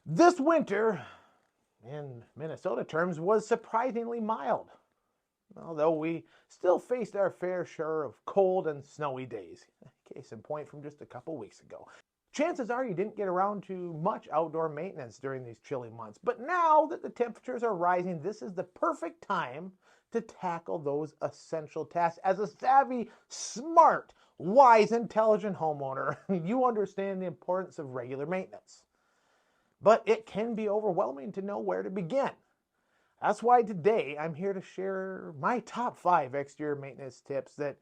This winter, in Minnesota terms, was surprisingly mild, although we still faced our fair share of cold and snowy days. Case in point from just a couple weeks ago. Chances are you didn't get around to much outdoor maintenance during these chilly months, but now that the temperatures are rising, this is the perfect time to tackle those essential tasks. As a savvy, smart, wise, intelligent homeowner, you understand the importance of regular maintenance. But it can be overwhelming to know where to begin. That's why today I'm here to share my top 5 exterior maintenance tips that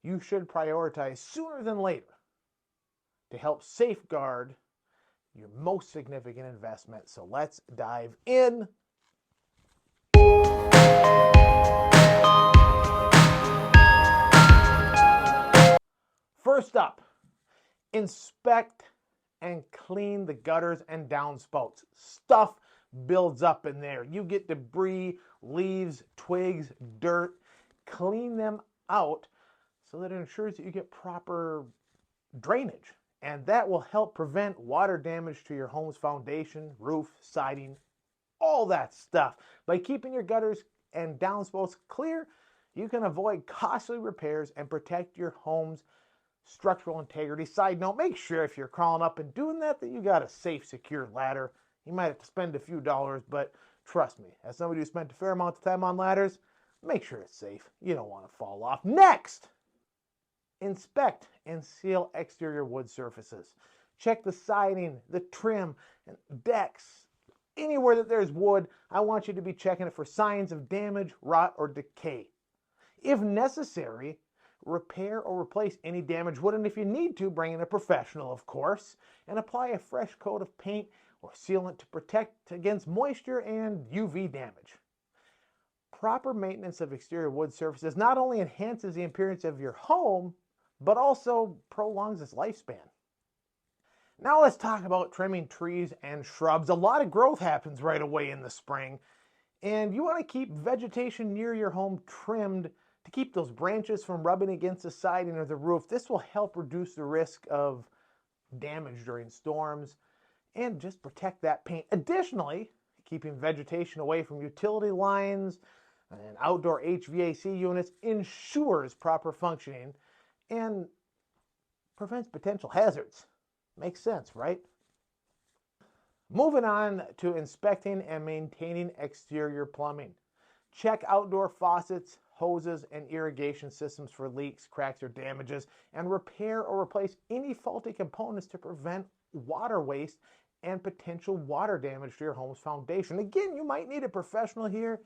you should prioritize sooner than later to help safeguard your most significant investment. So let's dive in. First up, inspect and clean the gutters and downspouts. Stuff builds up in there. You get debris, leaves, twigs, dirt. Clean them out so that it ensures that you get proper drainage. And that will help prevent water damage to your home's foundation, roof, siding, all that stuff. By keeping your gutters and downspouts clear, you can avoid costly repairs and protect your home's structural integrity. Side note, make sure if you're crawling up and doing that you got a safe, secure ladder. You might have to spend a few dollars, but trust me, as somebody who spent a fair amount of time on ladders, make sure it's safe. You don't want to fall off. Next, inspect and seal exterior wood surfaces. Check the siding, the trim, and decks. Anywhere that there's wood, I want you to be checking it for signs of damage, rot, or decay. If necessary, repair or replace any damaged wood, and if you need to, bring in a professional, of course, and apply a fresh coat of paint or sealant to protect against moisture and UV damage. Proper maintenance of exterior wood surfaces not only enhances the appearance of your home, but also prolongs its lifespan. Now let's talk about trimming trees and shrubs. A lot of growth happens right away in the spring, and you want to keep vegetation near your home trimmed to keep those branches from rubbing against the siding or the roof. This will help reduce the risk of damage during storms and just protect that paint. Additionally, keeping vegetation away from utility lines and outdoor HVAC units ensures proper functioning and prevents potential hazards. Makes sense, right? Moving on to inspecting and maintaining exterior plumbing. Check outdoor faucets, hoses, and irrigation systems for leaks, cracks, or damages, and repair or replace any faulty components to prevent water waste and potential water damage to your home's foundation. Again, you might need a professional here,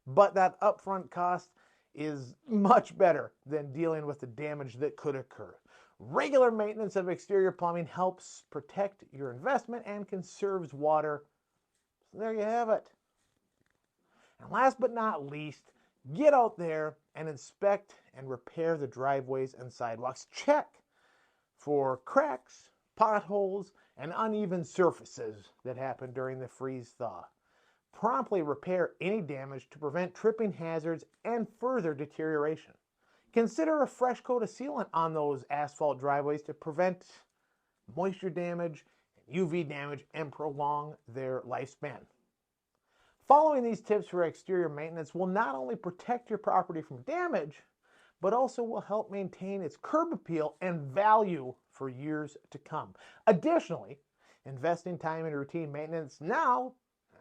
but that upfront cost is much better than dealing with the damage that could occur. Regular maintenance of exterior plumbing helps protect your investment and conserves water. So there you have it. And last but not least, get out there and inspect and repair the driveways and sidewalks. Check for cracks, potholes, and uneven surfaces that happen during the freeze-thaw. Promptly repair any damage to prevent tripping hazards and further deterioration. Consider a fresh coat of sealant on those asphalt driveways to prevent moisture damage, UV damage, and prolong their lifespan. Following these tips for exterior maintenance will not only protect your property from damage, but also will help maintain its curb appeal and value for years to come. Additionally, investing time in routine maintenance now,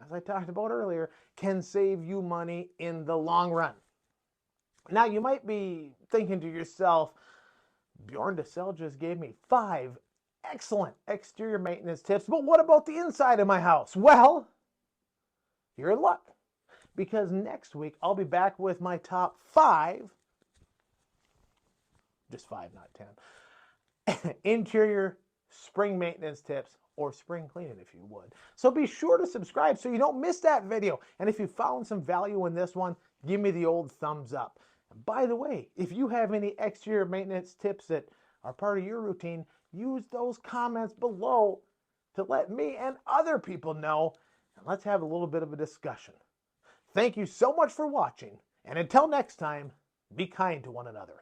as I talked about earlier, can save you money in the long run. Now, you might be thinking to yourself, Bjorn DeSell just gave me 5 excellent exterior maintenance tips, but what about the inside of my house? Well, you're in luck, because next week I'll be back with my top 5, just 5, not 10, interior spring maintenance tips, or spring cleaning if you would. So be sure to subscribe so you don't miss that video. And if you found some value in this one, give me the old thumbs up. And by the way, if you have any exterior maintenance tips that are part of your routine, use those comments below to let me and other people know, and let's have a little bit of a discussion. Thank you so much for watching, and until next time, be kind to one another.